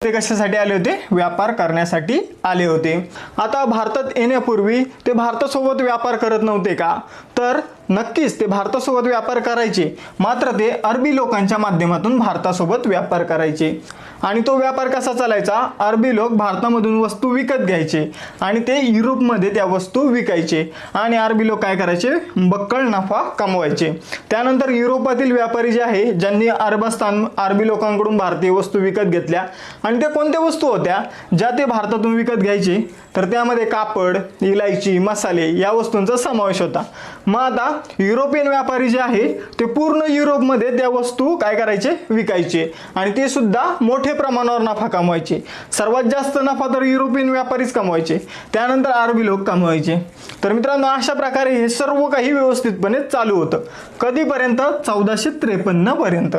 ते कशासाठी आले होते? व्यापार करण्यासाठी आले होते। आता भारतात येण्यापूर्वी ते भारतासोबत व्यापार करत नव्हते का? तर नक्कीच ते भारतासोबत व्यापार करायचे, मात्र ते अरबी लोकांच्या माध्यमातून भारतासोबत व्यापार करायचे। आणि तो व्यापार कसा चालायचा? अरबी लोक भारतामधून वस्तू विकत घ्यायचे आणि ते युरोपमध्ये त्या वस्तू विकायचे आणि अरबी लोक काय करायचे? बक्कळ नफा कमवायचे। त्यानंतर युरोपातील व्यापारी जे आहे, ज्यांनी अरबी लोकांकडून भारतीय वस्तू विकत घेतल्या आणि त्या कोणत्या वस्तू होत्या ज्या ते भारतातून विकत घ्यायचे? तर त्यामध्ये कापड, इलायची, मसाले या वस्तूंचा समावेश होता। मग आता युरोपियन व्यापारी जे आहे ते पूर्ण युरोपमध्ये त्या वस्तू काय करायचे? विकायचे आणि ते सुद्धा मोठ्या प्रमाणावर नफा कमवायचे। सर्वात जास्त नफा तर युरोपियन व्यापारीच कमवायचे, त्यानंतर अरबी लोक कमवायचे। तर मित्रांनो, अशा प्रकारे हे सर्व काही व्यवस्थितपणे चालू होतं। कधीपर्यंत? 1453 पर्यंत।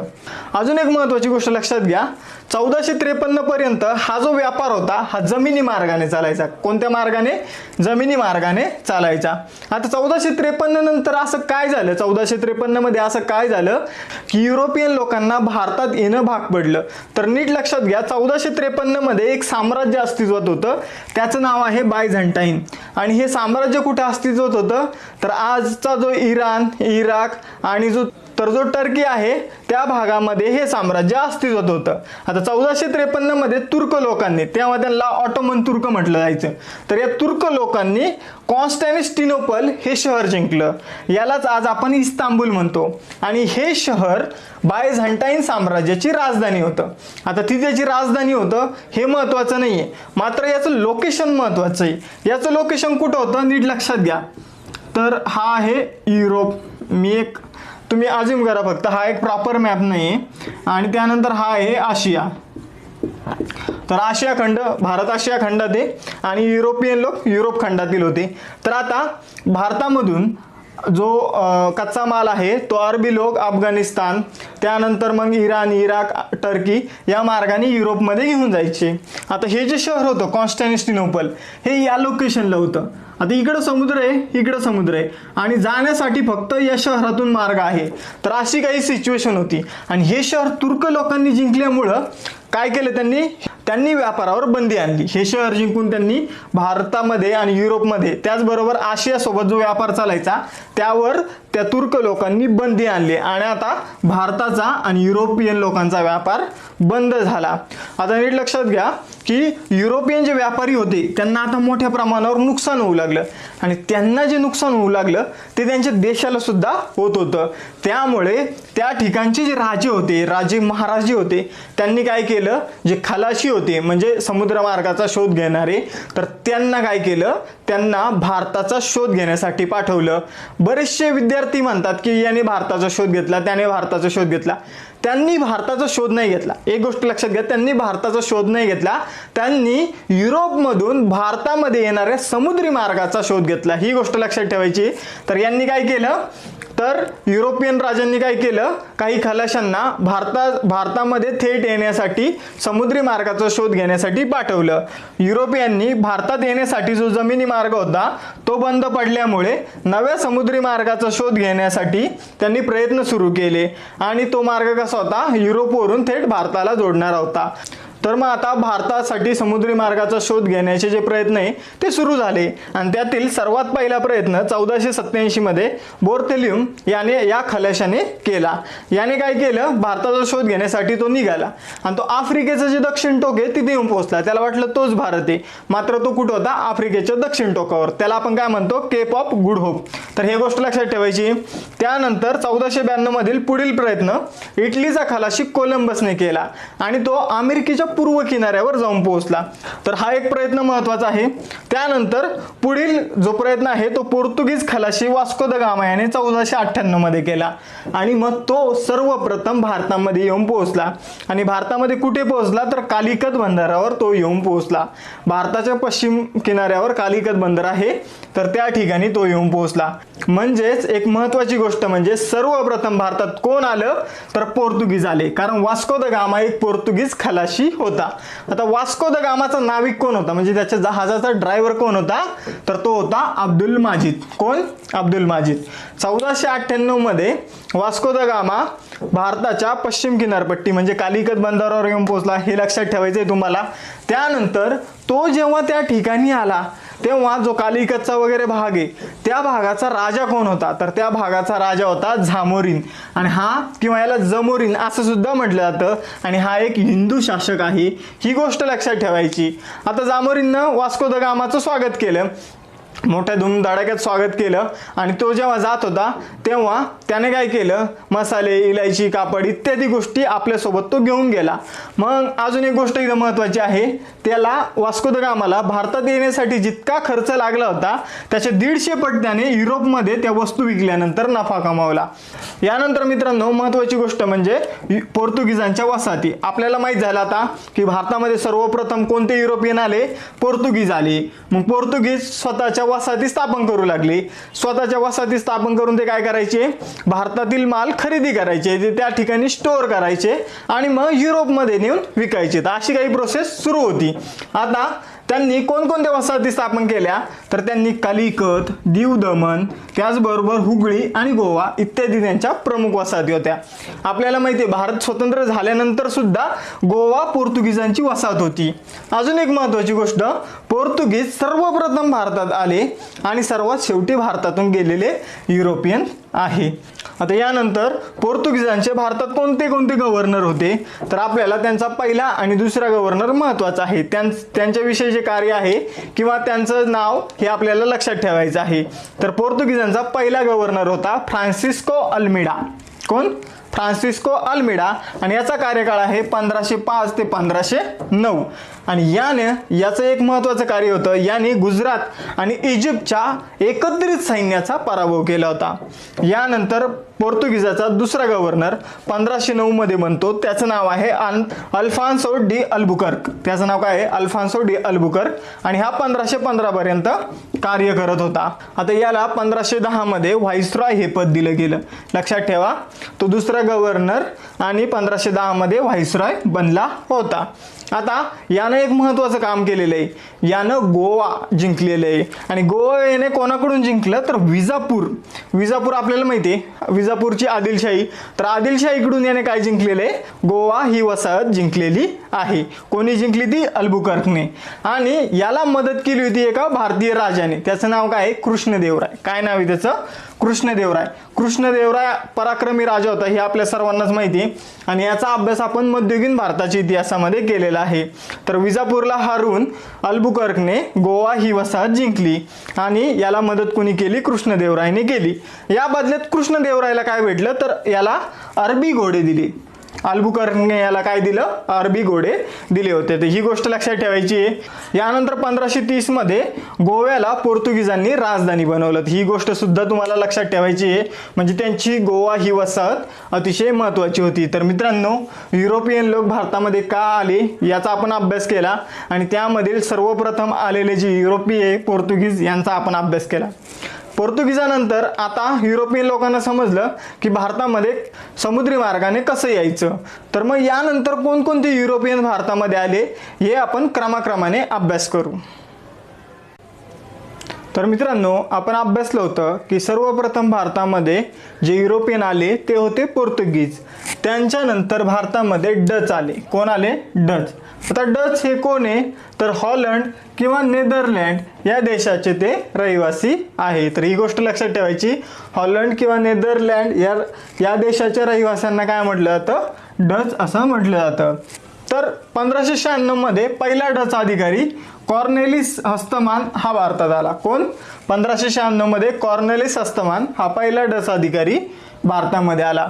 अजून एक महत्त्वाची गोष्ट लक्षात घ्या, 1453 पर्यंत हा जो व्यापार होता हा जमिनी मार्गाने चालायचा। कोणत्या मार्गाने? जमिनी मार्गाने चालायचा। आता 1453 नंतर असं काय झालं? 1453 मध्ये असं काय झालं की युरोपियन लोकांना भारतात येणं भाग पडलं। तर नीट लक्षात घ्या, 1453 मध्ये एक साम्राज्य अस्तित्वात होतं, त्याचं नाव आहे बायझंटाईन। आणि हे साम्राज्य कुठे अस्तित्वात होतं? तर आजचा जो इराण, इराक आणि जो टर्की आहे त्या भागामध्ये हे साम्राज्य अस्तित्वात होतं। आता 1453 मध्ये तुर्क लोकांनी, तेव्हा त्यांना ऑटोमन तुर्क म्हटलं जायचं, तर या तुर्क लोकांनी कॉन्स्टॅन्टिनोपल हे शहर जिंकलं, यालाच आज आपण इस्तांबुल म्हणतो। आणि हे शहर बायझंटाईन साम्राज्याची राजधानी होतं। आता ती त्याची राजधानी होतं हे महत्त्वाचं नाहीये, मात्र याचं लोकेशन महत्त्वाचं आहे। याचं लोकेशन कुठं होतं? नीट लक्षात घ्या, तर हा आहे युरोप। तुम्ही अज्युम करा फक्त, हा एक प्रॉपर मॅप नाही। आणि त्यानंतर हा आहे आशिया। तर आशिया खंड, भारत आशिया खंडात आहे आणि युरोपियन लोक युरोप खंडातील होते। तर आता भारतामधून जो कच्चा माल आहे तो अरबी लोक अफगाणिस्तान, त्यानंतर मग इराण, इराक, टर्की या मार्गाने युरोपमध्ये घेऊन जायचे। आता हे जे शहर होतं कॉन्स्टॅन्टिनोपल हे या लोकेशनला होतं। आता इकडं समुद्र आहे, इकडं समुद्र आहे आणि जाण्यासाठी फक्त या शहरातून मार्ग आहे। तर अशी काही सिच्युएशन होती आणि हे शहर तुर्क लोकांनी जिंकल्यामुळं काय केलं? त्यांनी व्यापारावर बंदी आणली। हे शहर जिंकून त्यांनी भारतामध्ये आणि युरोपमध्ये, त्याचबरोबर आशियासोबत जो व्यापार चालायचा त्यावर त्या तुर्क लोकांनी बंदी आणली आणि आता भारताचा आणि युरोपियन लोकांचा व्यापार बंद झाला। आता नीट लक्षात घ्या की युरोपियन जे व्यापारी होते त्यांना आता मोठ्या प्रमाणावर नुकसान होऊ लागलं आणि त्यांना जे नुकसान होऊ लागलं ते त्यांच्या देशाला सुद्धा होत होतं। त्यामुळे त्या ठिकाणचे जे राजे होते, राजे महाराजे होते, त्यांनी काय केलं? जे खलाशी होते म्हणजे समुद्र मार्गाचा शोध घेणारे, तर त्यांना काय केलं? त्यांना भारताचा शोध घेण्यासाठी पाठवलं। बरेचसे विद्यार्थी म्हणतात की याने भारताचा शोध घेतला, त्याने भारताचा शोध घेतला। त्यांनी भारताचा शोध नाही घेतला। एक गोष्ट लक्षात घ्या, त्यांनी भारताचा शोध नाही घेतला, त्यांनी युरोपमधून भारतामध्ये येणाऱ्या समुद्री मार्गाचा शोध घेतला। ही गोष्ट लक्षात ठेवायची। तर यांनी काय केलं? तर युरोपियन राजांनी काय केलं? काही खलाशांना भारतामध्ये थेट येण्यासाठी समुद्री मार्गाचा शोध घेण्यासाठी पाठवलं। युरोपियननी भारतात येण्यासाठी जो जमिनी मार्ग होता तो बंद पडल्यामुळे नव्या समुद्री मार्गाचा शोध घेण्यासाठी त्यांनी प्रयत्न सुरू केले आणि तो मार्ग कसा होता? युरोपवरून थेट भारताला जोडणारा होता। तर मग आता भारतासाठी समुद्री मार्गाचा शोध घेण्याचे जे प्रयत्न आहे ते सुरू झाले आणि त्यातील सर्वात पहिला प्रयत्न 1487 मध्ये बोर्थेल्युम याने या खलाशाने केला। याने काय केलं? भारताचा शोध घेण्यासाठी तो निघाला आणि तो आफ्रिकेचं जे दक्षिण टोक आहे तिथे येऊन पोहोचला। त्याला वाटलं तोच भारत आहे, मात्र तो कुठं होता? आफ्रिकेच्या दक्षिण टोकावर। त्याला आपण काय म्हणतो? Cape of Good Hope. तर हे गोष्ट लक्षात ठेवायची। त्यानंतर 1492 मधील पुढील प्रयत्न इटलीचा खलाशी कोलंबसने केला आणि तो अमेरिकेच्या पूर्व किनाऱ्यावर जाऊन पोहोचला। तर हा एक प्रयत्न महत्त्वाचा आहे। त्यानंतर पुढील जो प्रयत्न आहे तो पोर्तुगीज खलाशी वास्को द गामा याने 1498 मध्ये केला आणि मग तो सर्वप्रथम भारतामध्ये येऊन पोहोचला आणि भारतामध्ये कुठे पोहोचला? तर कालिकत बंदरावर तो येऊन पोहोचला। भारताच्या पश्चिम किनाऱ्यावर कालिकत बंदर आहे, तर त्या ठिकाणी तो येऊन पोहोचला। म्हणजेच एक महत्त्वाची गोष्ट म्हणजे सर्वप्रथम भारतात कोण आलं? तर पोर्तुगीज आले, कारण वास्को द गामा एक पोर्तुगीज खलाशी होता. आता वास्को द गामाचा नाविक कोण होता, म्हणजे त्याच्या जहाजाचा ड्रायव्हर कोण होता, तर तो होता अब्दुल माजिद. कोण? अब्दुल माजिद. 1498 मध्ये वास्को द गामा भारताच्या पश्चिम किनारपट्टी म्हणजे कालिकत बंदरावर येऊन पोहोचला, हे लक्षात ठेवायचं आहे तुम्हाला. त्यानंतर तो जेव्हा त्या ठिकाणी आला तेव्हा जो कालिकतचा वगैरे भाग आहे त्या भागाचा राजा कोण होता, तर त्या भागाचा राजा होता झामोरीन. आणि हा किंवा याला जमोरीन असं सुद्धा म्हटलं जातं. आणि हा एक हिंदू शासक आहे, ही गोष्ट लक्षात ठेवायची. आता जामोरीननं वास्को द गामाचं स्वागत केलं, मोठ्या धूमधडाक्यात स्वागत केलं. आणि तो जेव्हा जात होता तेव्हा त्याने काय केलं, मसाले, इलायची, कापड इत्यादी गोष्टी आपल्यासोबत तो घेऊन गेला. मग अजून एक गोष्ट इथं महत्त्वाची आहे, त्याला वास्को द गामाला भारतात येण्यासाठी जितका खर्च लागला होता त्याचे 150 पट त्याने युरोपमध्ये त्या वस्तू विकल्यानंतर नफा कमावला. यानंतर मित्रांनो महत्त्वाची गोष्ट म्हणजे पोर्तुगीजांच्या वसाहती. आपल्याला माहीत झालं आता की भारतामध्ये सर्वप्रथम कोणते युरोपियन आले, पोर्तुगीज आले. मग पोर्तुगीज स्वतःच्या वसाहती स्थापन करू लागली. स्वतःच्या वसाहती स्थापन करून ते काय करायचे, भारतातील माल खरेदी करायचे, ते त्या ठिकाणी स्टोअर करायचे आणि मग युरोपमध्ये नेऊन विकायचे. तर अशी काही प्रोसेस सुरू होती. आता त्यांनी कोणकोणत्या वसाहती स्थापन केल्या, तर त्यांनी कालिकत, दीव दमण, त्याचबरोबर हुगळी आणि गोवा इत्यादी त्यांच्या प्रमुख वसाहती होत्या. आपल्याला माहिती आहे भारत स्वतंत्र झाल्यानंतर सुद्धा गोवा पोर्तुगीजांची वसाहत होती. अजून एक महत्त्वाची गोष्ट, पोर्तुगीज सर्वप्रथम भारतात आले आणि सर्वात शेवटी भारतातून गेलेले युरोपियन आहे. आता यानंतर पोर्तुगीजांचे भारतात कोणते कोणते गव्हर्नर होते, तर आपल्याला त्यांचा पहिला आणि दुसरा गव्हर्नर महत्त्वाचा आहे. त्यांच्याविषयी जे कार्य आहे किंवा त्यांचं नाव हे आपल्याला लक्षात ठेवायचं आहे. तर पोर्तुगीजांचा पहिला गव्हर्नर होता फ्रान्सिस्को अल्मीडा. कोण? Francisco Almeida. आणि याचा कार्यकाळ आहे 1505 ते 1509. आणि याचं एक महत्त्वाचं कार्य होतं, याने गुजरात आणि इजिप्तच्या एकत्रित सैन्याचा पराभव केला होता. यानंतर पोर्तुगीजाचा दुसरा गव्हर्नर 1509 मध्ये बनतो, त्याचं नाव आहे अल्फान्सो डी अल्बुकर्क. त्याचं नाव काय आहे? Alfonso de Albuquerque. आणि हा 1515 पर्यंत कार्य करत होता. आता याला 1510 मध्ये व्हाईसरॉय हे पद दिलं गेलं. लक्षात ठेवा, तो दुसरा गव्हर्नर आणि 1510 मध्ये व्हाईसरॉय बनला होता. आता यानं एक महत्त्वाचं काम केलेलं आहे, यानं गोवा जिंकलेलं आहे. आणि गोवा याने कोणाकडून जिंकलं, तर विजापूर आपल्याला माहिती आहे, विजापूरची आदिलशाही. तर आदिलशाहीकडून याने काय जिंकलेलं आहे, गोवा ही वसाहत जिंकलेली आहे. कोणी जिंकली ती? अल्बुकर्कने. आणि याला मदत केली होती एका भारतीय राजाने, त्याचं नाव काय आहे? कृष्णदेवराय. काय नाव आहे त्याचं? कृष्णदेवराय. कृष्णदेवराय पराक्रमी राजा होता, हे आपल्या सर्वांनाच माहिती आहे. आणि याचा अभ्यास आपण मध्ययुगीन भारताच्या इतिहासामध्ये केलेला आहे. तर विजापूरला हारून अल्बुकर्कने गोवा ही वसाहत जिंकली आणि याला मदत कोणी केली? कृष्णदेवरायने केली. या बदल्यात कृष्णदेवरायला काय भेटलं, तर याला अरबी घोडे दिले. अल्बुकर्कने याला काय दिलं? अरबी घोडे दिले होते. तर ही गोष्ट लक्षात ठेवायची आहे. यानंतर 1530 मध्ये गोव्याला पोर्तुगीजांनी राजधानी बनवलं. ही गोष्ट सुद्धा तुम्हाला लक्षात ठेवायची आहे, म्हणजे त्यांची गोवा ही वसाहत अतिशय महत्त्वाची होती. तर मित्रांनो, युरोपियन लोक भारतामध्ये का आले याचा आपण अभ्यास केला आणि त्यामधील सर्वप्रथम आलेले जे युरोपीय पोर्तुगीज यांचा आपण अभ्यास केला. पोर्तुगीजानंतर आता युरोपियन लोकांना समजलं की भारतामध्ये समुद्री मार्गाने कसं यायचं. तर मग यानंतर कोणकोणते युरोपियन भारतामध्ये आले हे आपण क्रमाक्रमाने अभ्यास करू. तर मित्रांनो, आपण अभ्यासलं होतं की सर्वप्रथम भारतामध्ये जे युरोपियन आले ते होते पोर्तुगीज. त्यांच्यानंतर भारतामध्ये डच आले. कोण आले? डच. आता डच हे कोण आहे, तर हॉलंड किंवा नेदरलँड या देशाचे ते रहिवासी आहे. तर ही गोष्ट लक्षात ठेवायची, हॉलंड किंवा नेदरलँड या देशाच्या रहिवाशांना काय म्हटलं जातं? डच असं म्हटलं जातं. तर 1596 मध्ये पहिला डच अधिकारी कॉर्नेलिस हस्तमान हा भारतात आला. कोण? 1596 मध्ये कॉर्नेलिस हस्तमान हा पहिला डच अधिकारी भारतामध्ये आला.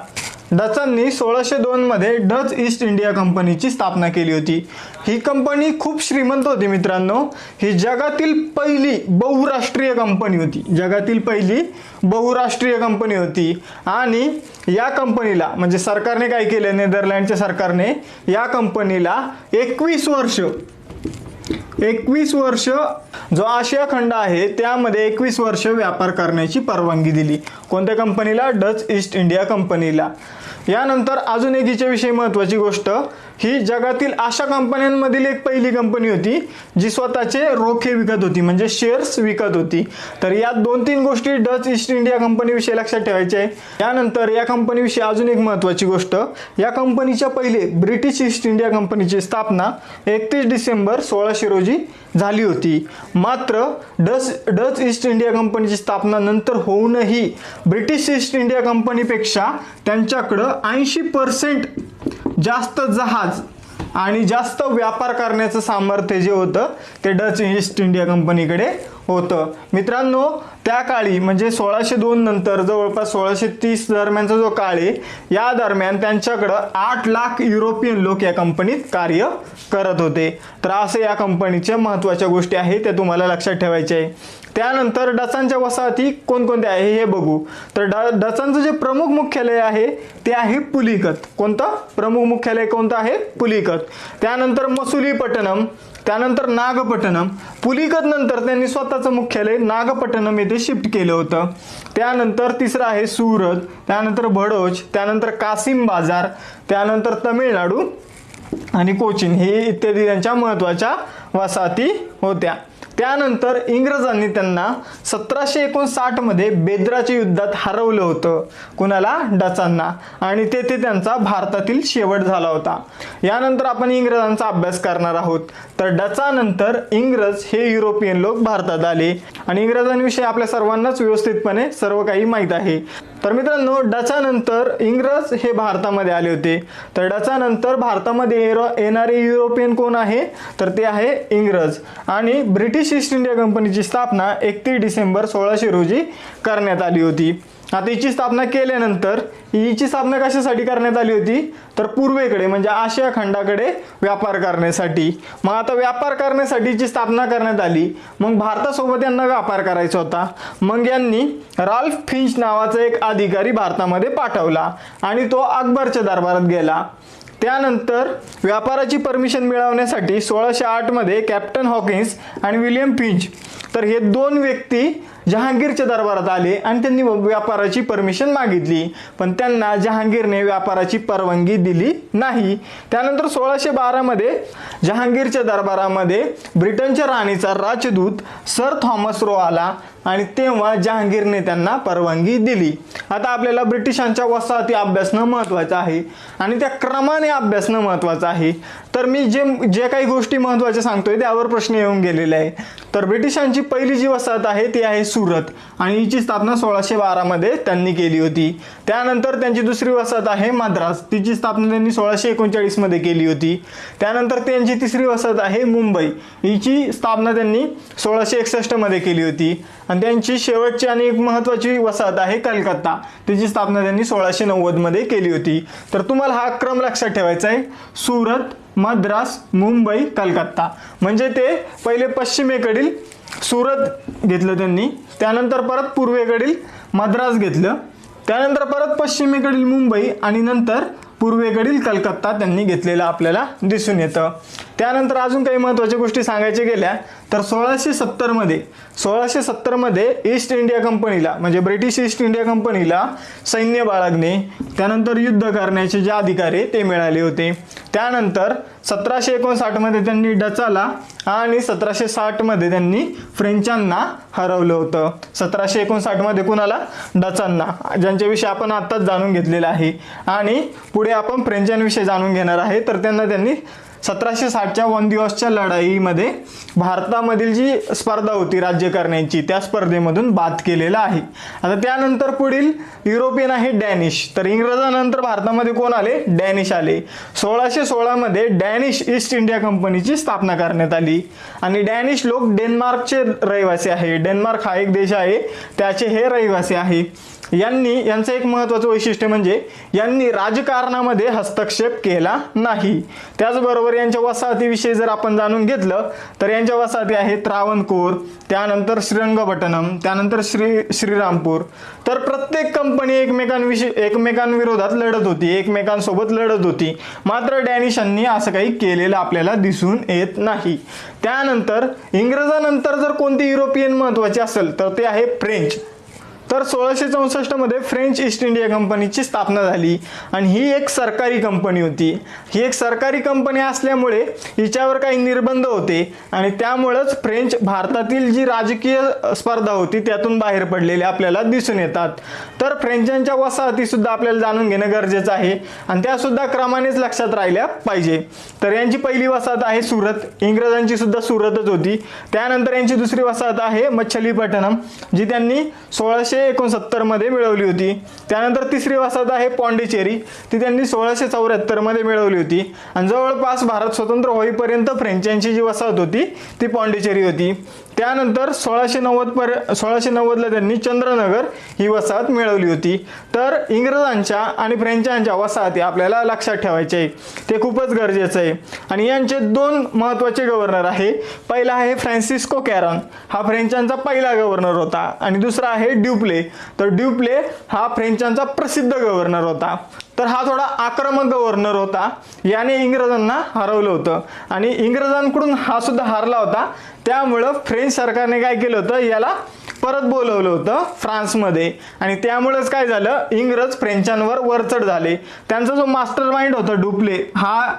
डचांनी 1602 मध्ये डच ईस्ट इंडिया कंपनीची स्थापना केली होती. ही कंपनी खूप श्रीमंत होती मित्रांनो. ही जगातील पहिली बहुराष्ट्रीय कंपनी होती. जगातील पहिली बहुराष्ट्रीय कंपनी होती. आणि या कंपनीला म्हणजे सरकारने काय केलं, नेदरलँडच्या सरकारने या कंपनीला 21 वर्ष जो आशिया खंड आहे त्यामध्ये 21 वर्ष व्यापार करण्याची परवानगी दिली. कोणत्या कंपनीला? डच ईस्ट इंडिया कंपनीला. यानंतर अजून एक हिच्याविषयी महत्त्वाची गोष्ट ही जगातील अशा कंपन्यांमधील एक पहिली कंपनी होती जी स्वतःचे रोखे विकत होती, म्हणजे शेअर्स विकत होती. तर या 2-3 गोष्टी डच ईस्ट इंडिया कंपनीविषयी लक्षात ठेवायच्या आहे. त्यानंतर या कंपनीविषयी अजून एक महत्त्वाची गोष्ट, या कंपनीच्या पहिले ब्रिटिश ईस्ट इंडिया कंपनीची स्थापना 31 डिसेंबर 1600 रोजी झाली होती. मात्र डच ईस्ट इंडिया कंपनीची स्थापना नंतर होऊनही ब्रिटिश ईस्ट इंडिया कंपनीपेक्षा त्यांच्याकडं 80% जास्त जहाज आणि जास्त व्यापार करण्याचं सामर्थ्य जे होतं ते डच ईस्ट इंडिया कंपनीकडे होतं. मित्रांनो, त्या काळी म्हणजे 1602 नंतर जवळपास 1630 दरम्यानचा जो काळ आहे, या दरम्यान त्यांच्याकडं 8 लाख युरोपियन लोक या कंपनीत कार्य करत होते. तर असे या कंपनीच्या महत्त्वाच्या गोष्टी आहेत, त्या तुम्हाला लक्षात ठेवायच्या आहे. त्यानंतर डचांच्या वसाहती कोणकोणत्या आहे हे बघू. तर डचांचं जे प्रमुख मुख्यालय आहे ते आहे पुलिकत. कोणतं प्रमुख मुख्यालय कोणतं आहे? पुलिकत. त्यानंतर मसुलीपट्टणम, त्यानंतर नागपट्टणम. पुलिकत नंतर त्यांनी स्वतःचं मुख्यालय नागपट्टणम येथे शिफ्ट केलं होतं. त्यानंतर तिसरं आहे सुरत, त्यानंतर भडोच, त्यानंतर कासिम बाजार, त्यानंतर तमिळनाडू आणि कोचीन, हे इत्यादी त्यांच्या महत्त्वाच्या वसाहती होत्या. त्यानंतर इंग्रजांनी त्यांना 1759 मध्ये बेद्राच्या युद्धात हरवलं होतं. कुणाला? डचांना. आणि तेथे त्यांचा भारतातील शेवट झाला होता. यानंतर आपण इंग्रजांचा अभ्यास करणार आहोत. तर डचानंतर इंग्रज हे युरोपियन लोक भारतात आले आणि इंग्रजांविषयी आपल्या सर्वांनाच व्यवस्थितपणे सर्व काही माहीत आहे. तर मित्रांनो, डचानंतर इंग्रज हे भारतामध्ये आले होते. तर डचानंतर भारतामध्ये येणारे युरोपियन कोण आहे? तर ते आहे इंग्रज. आणि ब्रिटिश ईस्ट इंडिया कंपनीची स्थापना 31 डिसेंबर 1600 रोजी करण्यात आली होती. आता हिची स्थापना केल्यानंतर हिची स्थापना कशासाठी करण्यात आली होती? तर पूर्वेकडे म्हणजे आशिया खंडाकडे व्यापार करण्यासाठी. मग आता व्यापार करण्यासाठी हिची स्थापना करण्यात आली. मग भारतासोबत यांना व्यापार करायचा होता. मग यांनी राल्फ फिंच नावाचा एक अधिकारी भारतामध्ये पाठवला आणि तो अकबरच्या दरबारात गेला. त्यानंतर व्यापाराची परमिशन मिळवण्यासाठी 1608 मध्ये कॅप्टन हॉकिन्स आणि विलियम फिंच, तर हे 2 व्यक्ती जहांगीरच्या दरबारात आले आणि त्यांनी व्यापाराची परमिशन मागितली, पण त्यांना जहांगीरने व्यापाराची परवानगी दिली नाही. त्यानंतर 1612 मध्ये जहांगीरच्या दरबारामध्ये ब्रिटनच्या राणीचा राजदूत सर थॉमस रो आला आणि तेव्हा जहांगीरने त्यांना परवानगी दिली. आता आपल्याला ब्रिटिशांच्या वसाहती अभ्यासणं महत्त्वाचं आहे आणि त्या क्रमाने अभ्यासणं महत्त्वाचं आहे. तर मी जे काही गोष्टी महत्त्वाच्या सांगतोय त्यावर प्रश्न येऊन गेलेले आहे. तर ब्रिटिशांची पहिली जी वसाहत आहे ती आहे सुरत आणि हिची स्थापना 1612 मध्ये त्यांनी केली होती. त्यानंतर त्यांची दुसरी वसाहत आहे मद्रास, तिची स्थापना त्यांनी 1639 मध्ये केली होती. त्यानंतर त्यांची तिसरी वसाहत आहे मुंबई, हिची स्थापना त्यांनी 1661 मध्ये केली होती. आणि त्यांची शेवटची आणि एक महत्त्वाची वसाहत आहे कलकत्ता, तिची स्थापना त्यांनी 1690 मध्ये केली होती. तर तुम्हाला हा क्रम लक्षात ठेवायचा आहे: सुरत, मद्रास, मुंबई, कलकत्ता. म्हणजे ते पहिले पश्चिमेकडील सुरत घेतलं त्यांनी, त्यानंतर परत पूर्वेकडील मद्रास घेतलं, त्यानंतर परत पश्चिमेकडील मुंबई आणि नंतर पूर्वेकडील कलकत्ता त्यांनी घेतलेला आपल्याला दिसून येतं. त्यानंतर अजून काही महत्त्वाच्या गोष्टी सांगायच्या गेल्या तर 1670 मध्ये ईस्ट इंडिया कंपनीला म्हणजे ब्रिटिश ईस्ट इंडिया कंपनीला सैन्य बाळगणे, त्यानंतर युद्ध करण्याचे जे अधिकार आहे ते मिळाले होते. त्यानंतर 1759 मध्ये त्यांनी डचाला आणि 1760 मध्ये त्यांनी फ्रेंचांना हरवलं होतं. 1759 मध्ये कुणाला? डचांना, ज्यांच्याविषयी आपण आत्ताच जाणून घेतलेलं आहे. आणि पुढे आपण फ्रेंचांविषयी जाणून घेणार आहे. तर त्यांनी 1760च्या वनदिवसच्या लढाईमध्ये भारतामधील जी स्पर्धा होती राज्य करण्याची त्या स्पर्धेमधून बाद केलेला आहे. आता त्यानंतर पुढील युरोपियन आहे डॅनिश. तर इंग्रजानंतर भारतामध्ये कोण आले? डॅनिश आले. 1616 मध्ये डॅनिश ईस्ट इंडिया कंपनीची स्थापना करण्यात आली आणि डॅनिश लोक डेन्मार्कचे रहिवासी आहे. डेन्मार्क हा एक देश आहे, त्याचे हे रहिवासी आहे. यांचं एक महत्त्वाचं वैशिष्ट्य म्हणजे यांनी राजकारणामध्ये हस्तक्षेप केला नाही. त्याचबरोबर यांच्या वसाहतीविषयी जर आपण जाणून घेतलं तर यांच्या वसाहती आहेत त्रावणकोर, त्यानंतर श्रीरंगपट्टणम, त्यानंतर श्रीरामपूर. तर प्रत्येक कंपनी एकमेकांविरोधात लढत होती, एकमेकांसोबत लढत होती. मात्र डॅनिशांनी असं काही केलेलं आपल्याला दिसून येत नाही. त्यानंतर इंग्रजानंतर जर कोणती युरोपियन महत्त्वाची असेल तर ते आहे फ्रेंच. तर 1664 मध्ये फ्रेंच ईस्ट इंडिया कंपनीची स्थापना झाली आणि ही एक सरकारी कंपनी होती. ही एक सरकारी कंपनी असल्यामुळे हिच्यावर काही निर्बंध होते आणि त्यामुळेच फ्रेंच भारतातील जी राजकीय स्पर्धा होती त्यातून बाहेर पडलेले आपल्याला दिसून येतात. तर फ्रेंचांच्या वसाहती सुद्धा आपल्याला जाणून घेणं गरजेचं आहे आणि त्या सुद्धा क्रमानेच लक्षात राहिल्या पाहिजे. तर यांची पहिली वसाहत आहे सुरत, इंग्रजांची सुद्धा सुरतच होती. त्यानंतर यांची दुसरी वसाहत आहे मच्छलीपट्टणम, जी त्यांनी 1669 मध्ये मिळवली होती. त्यानंतर तिसरी वसाहत आहे पॉंडिचेरी, ती त्यांनी 1674 मध्ये मिळवली होती आणि जवळपास भारत स्वतंत्र होईपर्यंत फ्रेंचांची जी वसाहत होती ती पॉंडिचेरी होती. त्यानंतर 1690 ला त्यांनी चंद्रनगर ही वसाहत मिळवली होती. तर इंग्रजांच्या आणि फ्रेंचांच्या वसाहती आपल्याला लक्षात ठेवायचे आहे, ते खूपच गरजेचं आहे. आणि यांचे दोन महत्त्वाचे गव्हर्नर आहे. पहिला आहे फ्रान्सिस्को कॅरॉन, हा फ्रेंचांचा पहिला गव्हर्नर होता आणि दुसरा आहे ड्युप्ले. तर ड्युप्ले हा फ्रेंचांचा प्रसिद्ध गव्हर्नर होता. तर हा थोडा आक्रमक गव्हर्नर होता, याने इंग्रजांना हरवलं होतं आणि इंग्रजांकडून हा सुद्धा हारला होता. त्यामुळं फ्रेंच सरकारने काय केलं होतं, याला परत बोलवलं होतं फ्रान्समध्ये आणि त्यामुळेच काय झालं, इंग्रज फ्रेंचांवर वरचढ झाले. त्यांचा जो मास्टर माइंड होता ड्युप्ले, हा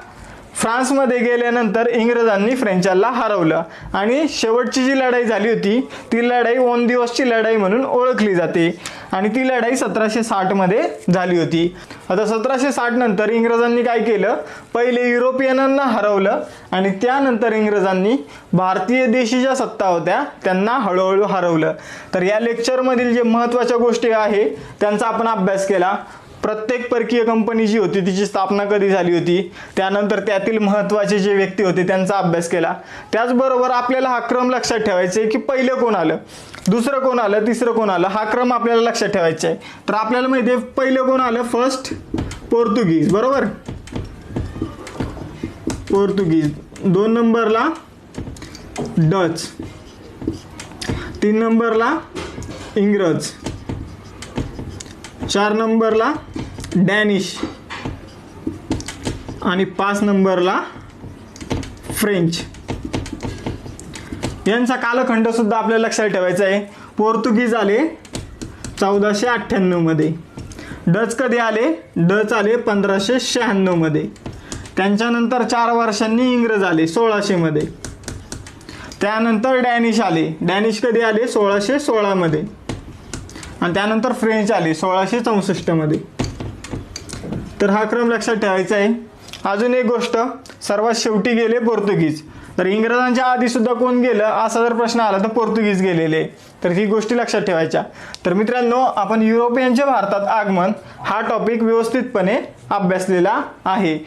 फ्रान्समध्ये गेल्यानंतर इंग्रजांनी फ्रेंचांना हरवलं आणि शेवटची जी लढाई झाली होती ती लढाई 2 दिवसची लढाई म्हणून ओळखली जाते आणि ती लढाई 1760 मध्ये झाली होती. आता 1760 नंतर इंग्रजांनी काय केलं, पहिले युरोपियनांना हरवलं आणि त्यानंतर इंग्रजांनी भारतीय देशी ज्या सत्ता होत्या त्यांना हळूहळू हरवलं. तर या लेक्चरमधील जे महत्त्वाच्या गोष्टी आहे त्यांचा आपण अभ्यास केला. प्रत्येक परकीय कंपनी जी होती तिची स्थापना कधी झाली होती, त्यानंतर त्यातील महत्त्वाचे जे व्यक्ती होते त्यांचा अभ्यास केला. त्याचबरोबर आपल्याला हा क्रम लक्षात ठेवायचा आहे की पहिलं कोण आलं, दुसरं कोण आलं, तिसरं कोण आलं, हा क्रम आपल्याला लक्षात ठेवायचा आहे. तर आपल्याला माहिती आहे पहिलं कोण आलं, फर्स्ट पोर्तुगीज, बरोबर, पोर्तुगीज. 2 नंबरला डच, 3 नंबरला इंग्रज, 4 नंबरला डॅनिश आणि 5 नंबरला फ्रेंच. यांचा कालखंड सुद्धा आपल्याला लक्षात ठेवायचा आहे. पोर्तुगीज आले 1498 मध्ये, डच कधी आले, डच आले 1596 मध्ये, त्यांच्यानंतर 4 वर्षांनी इंग्रज आले 1600 मध्ये, त्यानंतर डॅनिश आले, डॅनिश कधी आले 1616 मध्ये आणि त्यानंतर फ्रेंच आले 1664 मध्ये. तर हा क्रम लक्षात ठेवायचा आहे. अजून एक गोष्ट, सर्वात शेवटी गेले पोर्तुगीज. तर इंग्रजांच्या आधी सुद्धा कोण गेलं असा जर प्रश्न आला तर पोर्तुगीज गेलेले. तर ही गोष्टी लक्षात ठेवायच्या. तर मित्रांनो, आपण युरोपियनचे भारतात आगमन हा टॉपिक व्यवस्थितपणे अभ्यासलेला आहे.